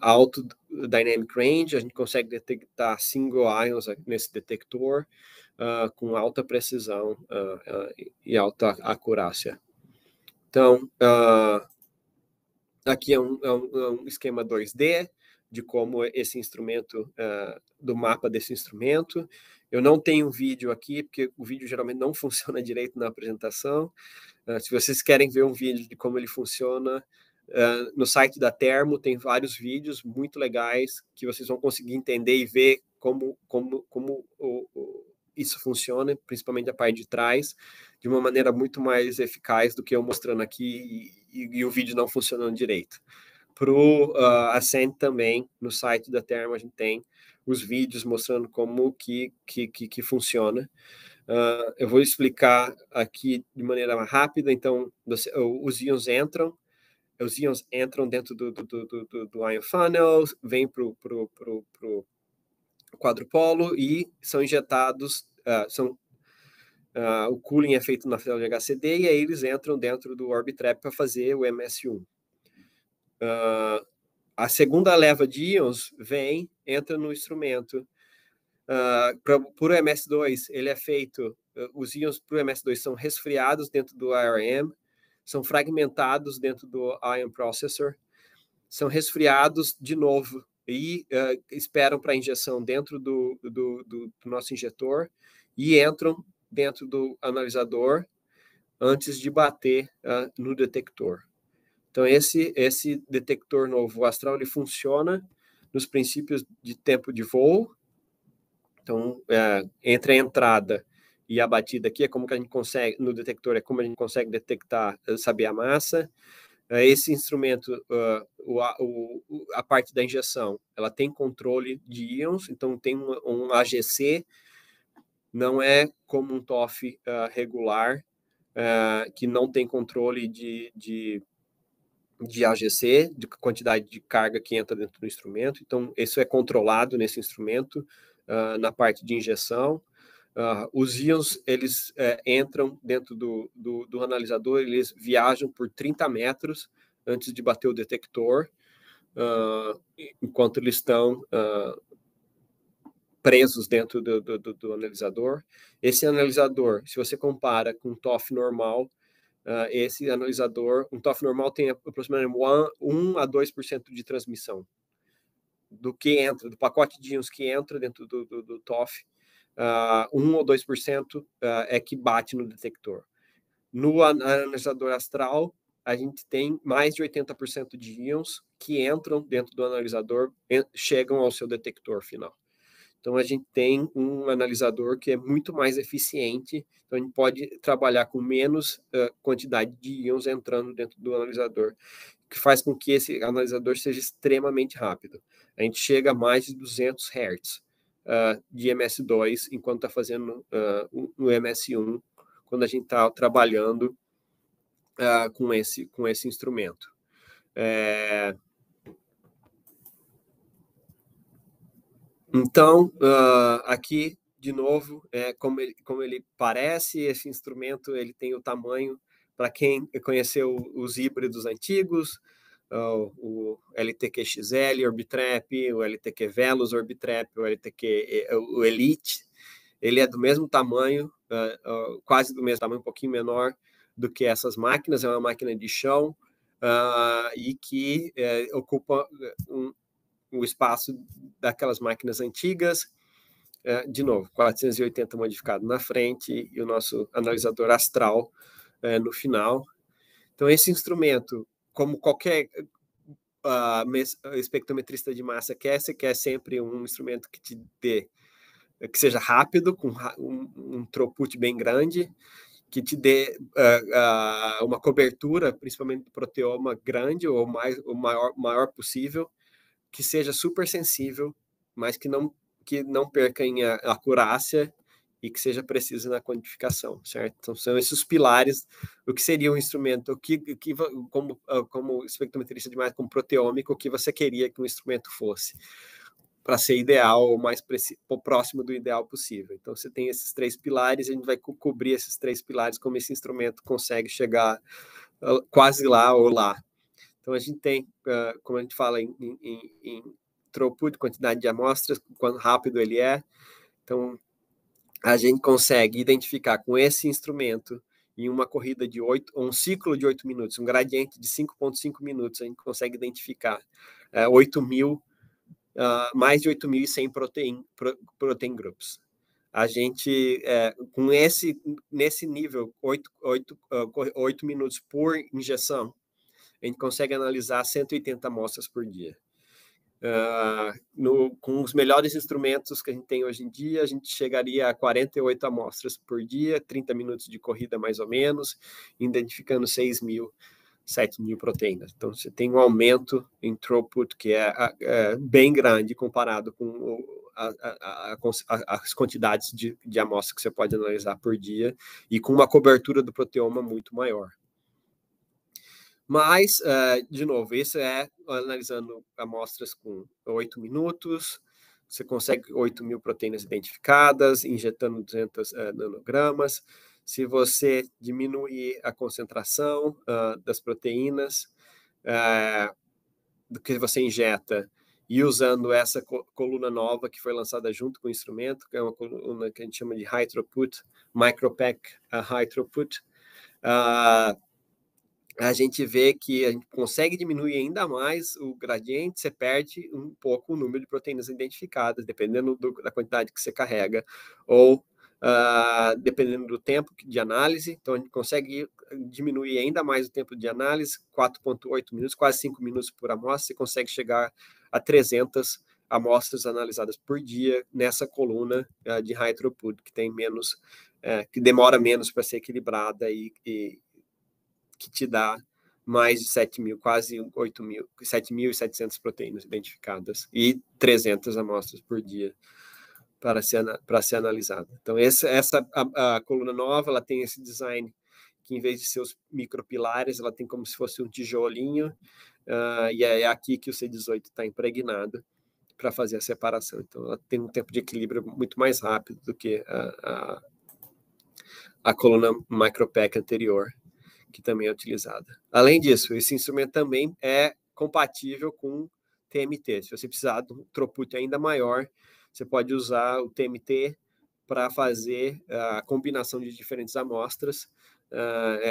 alto dynamic range. A gente consegue detectar single ions nesse detector com alta precisão e alta acurácia. Então, aqui é um esquema 2D de como esse instrumento, do mapa desse instrumento. Eu não tenho vídeo aqui, porque o vídeo geralmente não funciona direito na apresentação. Se vocês querem ver um vídeo de como ele funciona, no site da Thermo tem vários vídeos muito legais que vocês vão conseguir entender e ver como isso funciona, principalmente a parte de trás, de uma maneira muito mais eficaz do que eu mostrando aqui e o vídeo não funcionando direito. Para o Ascend também, no site da Thermo, a gente tem os vídeos mostrando como que funciona. Eu vou explicar aqui de maneira rápida. Então, os íons entram dentro do Ion Funnel, vêm para o quadrupolo e são injetados, o cooling é feito na célula de HCD e aí eles entram dentro do Orbitrap para fazer o MS1. A segunda leva de íons entra no instrumento. Para o MS2, ele é feito, os íons para o MS2 são resfriados dentro do IRM, são fragmentados dentro do Ion Processor, são resfriados de novo e esperam para a injeção dentro do nosso injetor e entram dentro do analisador antes de bater no detector. Então, esse detector novo astral, ele funciona nos princípios de tempo de voo. Então, entre a entrada e a batida aqui, é como que a gente consegue, no detector, é como a gente consegue detectar, saber a massa. Esse instrumento, a parte da injeção, ela tem controle de íons, então tem um AGC, não é como um TOF regular, que não tem controle de AGC, de quantidade de carga que entra dentro do instrumento. Então, isso é controlado nesse instrumento, na parte de injeção. Os íons, eles entram dentro do analisador, eles viajam por 30 metros antes de bater o detector, enquanto eles estão presos dentro do analisador. Esse analisador, se você compara com um TOF normal, esse analisador, um TOF normal tem aproximadamente 1 a 2% de transmissão do que entra, do pacote de íons que entra dentro do TOF. 1 ou 2% é que bate no detector. No analisador astral, a gente tem mais de 80% de íons que entram dentro do analisador, chegam ao seu detector final. Então, a gente tem um analisador que é muito mais eficiente, então a gente pode trabalhar com menos quantidade de íons entrando dentro do analisador, que faz com que esse analisador seja extremamente rápido. A gente chega a mais de 200 Hz de MS2, enquanto está fazendo no MS1, quando a gente está trabalhando com esse instrumento. Então, aqui, de novo, como ele parece, esse instrumento ele tem o tamanho, para quem conheceu os híbridos antigos, o LTQ-XL Orbitrap, o LTQ Veloz Orbitrap, o Elite, ele é do mesmo tamanho, quase do mesmo tamanho, um pouquinho menor do que essas máquinas, é uma máquina de chão, e que ocupa o espaço daquelas máquinas antigas, de novo, 480 modificado na frente e o nosso analisador astral no final. Então, esse instrumento, como qualquer espectrometrista de massa quer, você quer sempre um instrumento que te dê, que seja rápido, com um throughput bem grande, que te dê uma cobertura, principalmente do proteoma grande, ou o maior possível, que seja super sensível, mas que não perca em acurácia e que seja preciso na quantificação, certo? Então, são esses os pilares do que seria um instrumento, como espectrometrista de massa, como proteômico, o que você queria que um instrumento fosse, para ser ideal, ou mais próximo do ideal possível. Então, você tem esses 3 pilares, a gente vai cobrir esses 3 pilares, como esse instrumento consegue chegar quase lá ou lá. Então, a gente tem, como a gente fala em throughput, quantidade de amostras, quão rápido ele é. Então, a gente consegue identificar com esse instrumento, em uma corrida de um ciclo de 8 minutos, um gradiente de 5,5 minutos, a gente consegue identificar mais de 8.100 protein groups. A gente, nesse nível, 8 minutos por injeção, a gente consegue analisar 180 amostras por dia. Com os melhores instrumentos que a gente tem hoje em dia, a gente chegaria a 48 amostras por dia, 30 minutos de corrida mais ou menos, identificando 6.000, 7.000 proteínas. Então, você tem um aumento em throughput que é bem grande comparado com as quantidades de amostras que você pode analisar por dia e com uma cobertura do proteoma muito maior. Mas, de novo, isso é analisando amostras com 8 minutos, você consegue 8.000 proteínas identificadas, injetando 200 nanogramas. Se você diminuir a concentração das proteínas do que você injeta e usando essa coluna nova que foi lançada junto com o instrumento, que é uma coluna que a gente chama de High Throughput, MicroPack High Throughput, a gente vê que a gente consegue diminuir ainda mais o gradiente, você perde um pouco o número de proteínas identificadas, dependendo da quantidade que você carrega, ou dependendo do tempo de análise. Então, a gente consegue diminuir ainda mais o tempo de análise, 4,8 minutos, quase 5 minutos por amostra, você consegue chegar a 300 amostras analisadas por dia nessa coluna de high throughput, que tem menos, que demora menos para ser equilibrada e que te dá mais de 7.000, quase 8.000, 7.700 proteínas identificadas e 300 amostras por dia para ser analisada. Então, a coluna nova, ela tem esse design que, em vez de ser os micropilares, ela tem como se fosse um tijolinho, e é aqui que o C18 está impregnado para fazer a separação. Então, ela tem um tempo de equilíbrio muito mais rápido do que a coluna MicroPack anterior, que também é utilizada. Além disso, esse instrumento também é compatível com TMT. Se você precisar de um throughput ainda maior, você pode usar o TMT para fazer a combinação de diferentes amostras.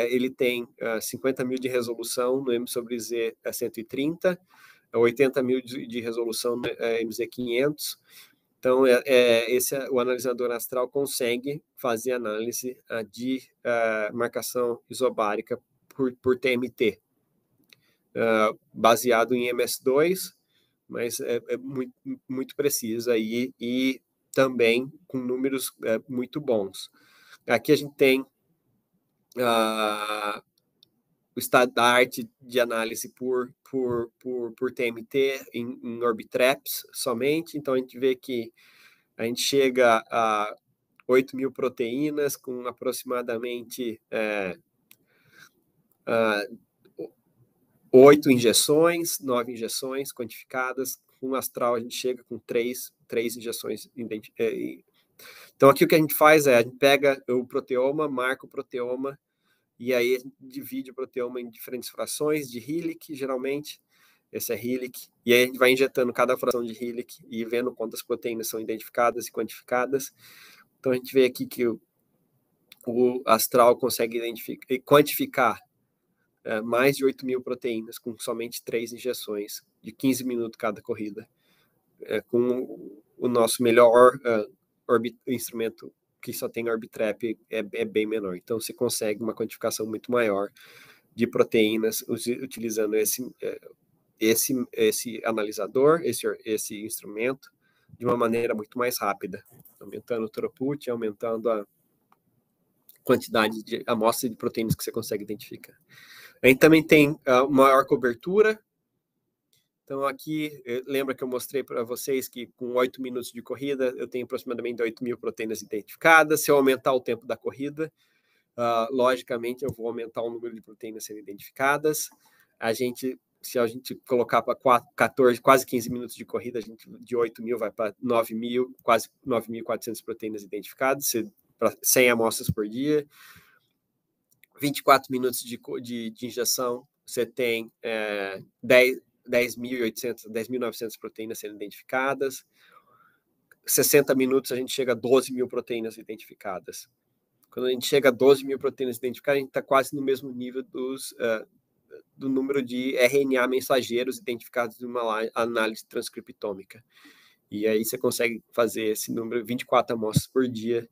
Ele tem 50.000 de resolução no M/Z 130, 80.000 de resolução no MZ500. Então, o analisador astral consegue fazer análise de marcação isobárica por TMT, baseado em MS2, mas é muito, muito precisa e também com números muito bons. Aqui a gente tem o estado da arte de análise por TMT em Orbitraps somente. Então, a gente vê que a gente chega a 8.000 proteínas com aproximadamente 8 injeções, 9 injeções quantificadas. Com astral, a gente chega com 3 injeções. Então, aqui o que a gente faz a gente pega o proteoma, marca o proteoma, e aí a gente divide o proteoma em diferentes frações de Hillick, geralmente. Esse é Hillick. E aí a gente vai injetando cada fração de Hillick e vendo quantas proteínas são identificadas e quantificadas. Então, a gente vê aqui que o astral consegue quantificar mais de 8.000 proteínas com somente 3 injeções de 15 minutos cada corrida. Com o nosso melhor instrumento que só tem Orbitrap é bem menor. Então, você consegue uma quantificação muito maior de proteínas utilizando esse analisador, esse instrumento, de uma maneira muito mais rápida, aumentando o throughput, aumentando a quantidade de amostra de proteínas que você consegue identificar. A gente também tem maior cobertura. Então, aqui, lembra que eu mostrei para vocês que com 8 minutos de corrida, eu tenho aproximadamente 8.000 proteínas identificadas. Se eu aumentar o tempo da corrida, logicamente, eu vou aumentar o número de proteínas sendo identificadas. Se a gente colocar para 14, quase 15 minutos de corrida, a gente de 8.000 vai para 9.000, quase 9.400 proteínas identificadas, para 100 amostras por dia. 24 minutos de injeção, você tem 10.800, 10.900 proteínas sendo identificadas. 60 minutos, a gente chega a 12.000 proteínas identificadas. Quando a gente chega a 12.000 proteínas identificadas, a gente está quase no mesmo nível do número de RNA mensageiros identificados numa análise transcriptômica. E aí você consegue fazer esse número, 24 amostras por dia.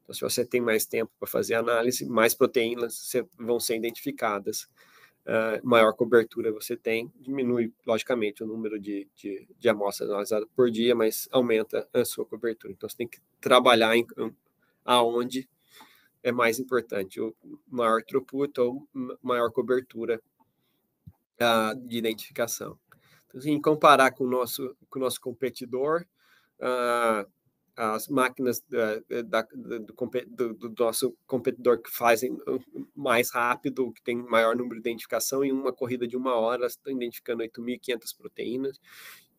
Então, se você tem mais tempo para fazer análise, mais proteínas vão ser identificadas. Maior cobertura você tem, diminui, logicamente, o número de amostras analisadas por dia, mas aumenta a sua cobertura. Então, você tem que trabalhar aonde é mais importante, o maior throughput ou maior cobertura de identificação. Então, se comparar com o nosso competidor, as máquinas do nosso competidor que fazem mais rápido, que tem maior número de identificação, em uma corrida de 1 hora, estão identificando 8.500 proteínas,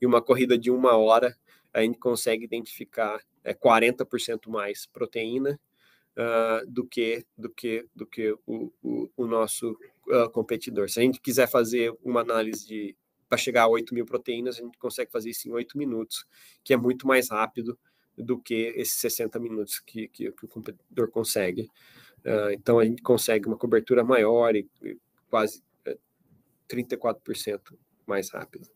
e uma corrida de 1 hora, a gente consegue identificar 40% mais proteína do que o nosso competidor. Se a gente quiser fazer uma análise para chegar a 8.000 proteínas, a gente consegue fazer isso em 8 minutos, que é muito mais rápido do que esses 60 minutos que o competidor consegue. Então, a gente consegue uma cobertura maior e quase 34% mais rápido.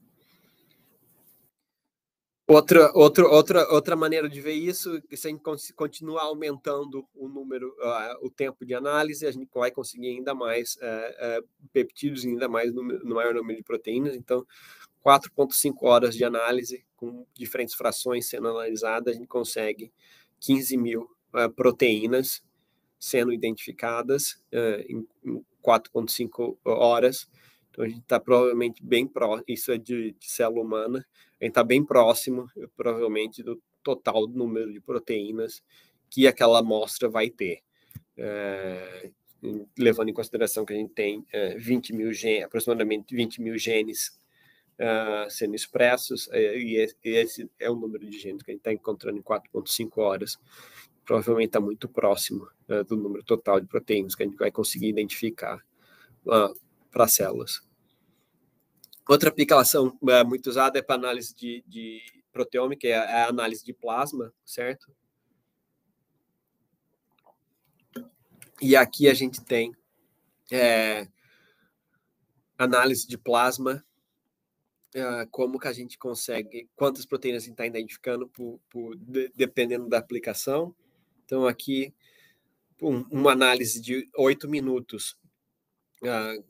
Outra maneira de ver isso, se a gente continuar aumentando o tempo de análise, a gente vai conseguir ainda mais peptídeos, ainda mais no maior número de proteínas. Então, 4,5 horas de análise, com diferentes frações sendo analisadas, a gente consegue 15.000 proteínas sendo identificadas em 4,5 horas. Então, a gente está provavelmente bem próximo, isso é de célula humana, a gente está bem próximo, provavelmente, do total número de proteínas que aquela amostra vai ter. Levando em consideração que a gente tem aproximadamente 20.000 genes sendo expressos, e esse é o número de genes que a gente está encontrando em 4,5 horas. Provavelmente está muito próximo do número total de proteínas que a gente vai conseguir identificar para células. Outra aplicação muito usada é para análise de proteômica, é a análise de plasma, certo? E aqui a gente tem análise de plasma, como que a gente consegue, quantas proteínas a gente está identificando dependendo da aplicação. Então, aqui, uma análise de 8 minutos,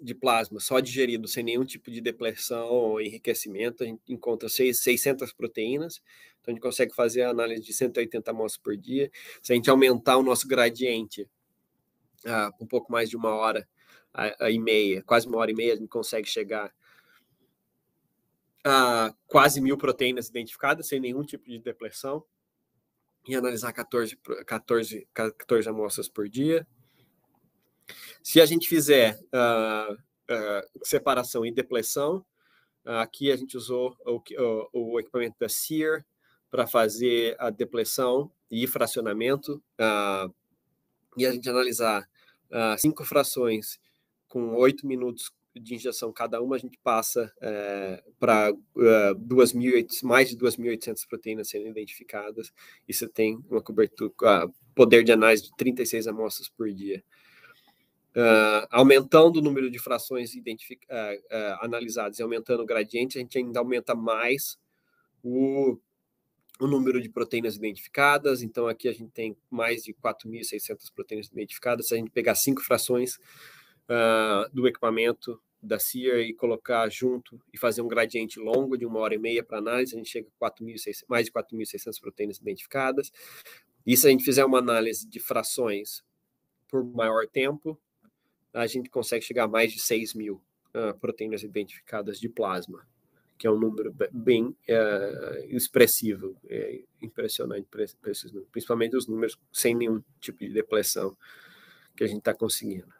de plasma só digerido, sem nenhum tipo de depressão ou enriquecimento, a gente encontra 600 proteínas, então a gente consegue fazer a análise de 180 amostras por dia. Se a gente aumentar o nosso gradiente um pouco mais de 1 hora e meia, quase 1 hora e meia, a gente consegue chegar a quase 1.000 proteínas identificadas, sem nenhum tipo de depressão, e analisar 14 amostras por dia. Se a gente fizer separação e depleção, aqui a gente usou o equipamento da Seer para fazer a depleção e fracionamento, e a gente analisar 5 frações com 8 minutos de injeção cada uma, a gente passa para mais de 2.800 proteínas sendo identificadas, e você tem uma cobertura, poder de análise de 36 amostras por dia. Aumentando o número de frações analisadas e aumentando o gradiente, a gente ainda aumenta mais o número de proteínas identificadas. Então, aqui a gente tem mais de 4.600 proteínas identificadas. Se a gente pegar 5 frações do equipamento da Seer e colocar junto e fazer um gradiente longo de 1 hora e meia para análise, a gente chega a mais de 4.600 proteínas identificadas. E se a gente fizer uma análise de frações por maior tempo, a gente consegue chegar a mais de 6.000 proteínas identificadas de plasma, que é um número bem expressivo, impressionante, principalmente os números sem nenhum tipo de depressão que a gente está conseguindo.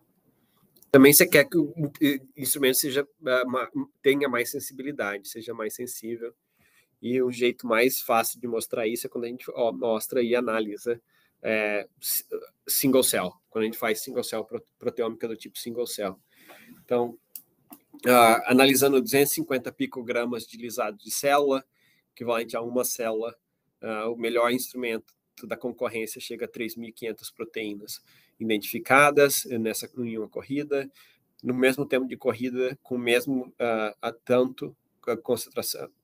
Também você quer que o instrumento tenha mais sensibilidade, seja mais sensível, e o jeito mais fácil de mostrar isso é quando a gente mostra e analisa single cell, quando a gente faz single cell proteômica do tipo single cell. Então, analisando 250 picogramas de lisado de célula, equivalente a uma célula, o melhor instrumento da concorrência chega a 3.500 proteínas identificadas em uma corrida, no mesmo tempo de corrida, com o mesmo tanto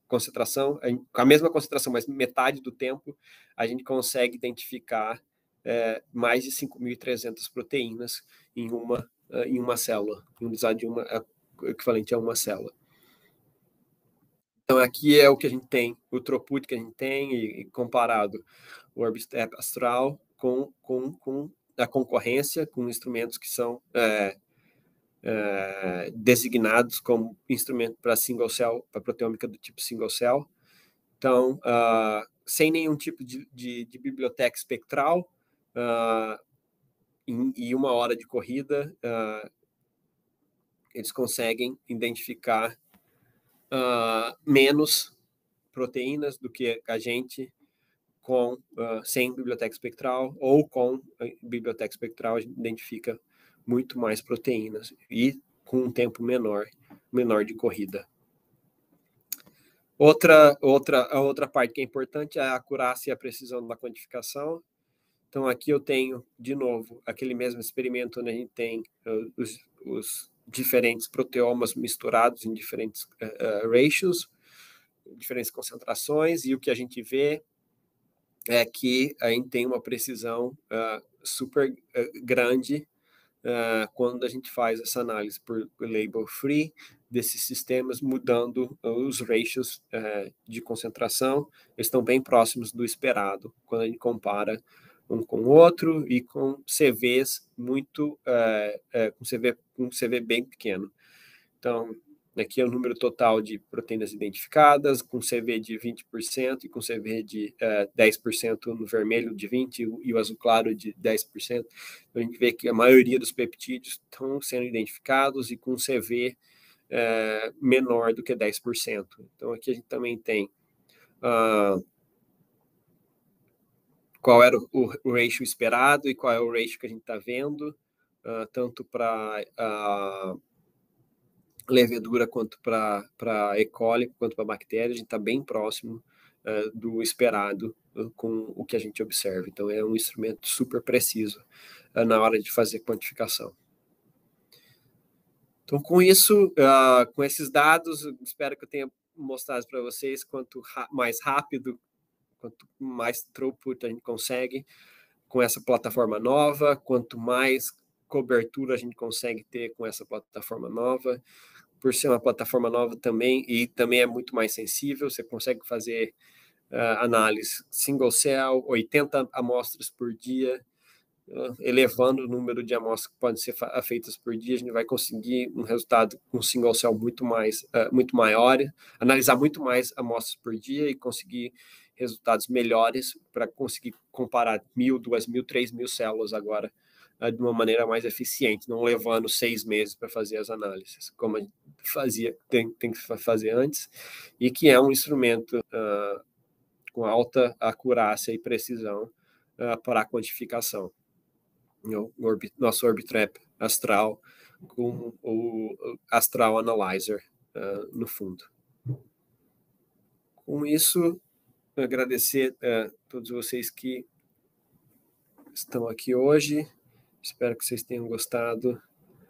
concentração, com a mesma concentração, mas metade do tempo, a gente consegue identificar mais de 5.300 proteínas em uma célula, em um lisado equivalente a uma célula. Então, aqui é o que a gente tem, o throughput que a gente tem, e comparado o Orbistep Astral com a concorrência, com instrumentos que são designados como instrumento para single cell, para proteômica do tipo single cell. Então, sem nenhum tipo de biblioteca espectral, em 1 hora de corrida, eles conseguem identificar menos proteínas do que a gente sem biblioteca espectral, ou com biblioteca espectral a gente identifica muito mais proteínas e com um tempo menor de corrida. A outra parte que é importante é a acurácia e a precisão da quantificação. Então, aqui eu tenho, de novo, aquele mesmo experimento onde a gente tem os diferentes proteomas misturados em diferentes ratios, diferentes concentrações, e o que a gente vê é que a gente tem uma precisão super grande quando a gente faz essa análise por label free desses sistemas, mudando os ratios de concentração. Eles estão bem próximos do esperado quando a gente compara um com o outro, e com CVs com CV bem pequeno. Então, aqui é o número total de proteínas identificadas, com CV de 20% e com CV de 10% no vermelho de 20% e o azul claro de 10%. Então, a gente vê que a maioria dos peptídeos estão sendo identificados e com CV menor do que 10%. Então, aqui a gente também tem qual era o ratio esperado e qual é o ratio que a gente está vendo, tanto para levedura quanto para E. coli, quanto para bactérias. A gente está bem próximo do esperado com o que a gente observa. Então, é um instrumento super preciso na hora de fazer quantificação. Então, com isso, com esses dados, espero que eu tenha mostrado para vocês quanto mais rápido, quanto mais throughput a gente consegue com essa plataforma nova, quanto mais cobertura a gente consegue ter com essa plataforma nova. Por ser uma plataforma nova também, e também é muito mais sensível, você consegue fazer análise single cell, 80 amostras por dia, elevando o número de amostras que podem ser feitas por dia, a gente vai conseguir um resultado com single cell muito maior, analisar muito mais amostras por dia e conseguir resultados melhores para conseguir comparar 1.000, 2.000, 3.000 células agora de uma maneira mais eficiente, não levando 6 meses para fazer as análises, como a gente tem que fazer antes, e que é um instrumento com alta acurácia e precisão para a quantificação. Nosso Orbitrap Astral com o Astral Analyzer no fundo. Com isso, agradecer a todos vocês que estão aqui hoje. Espero que vocês tenham gostado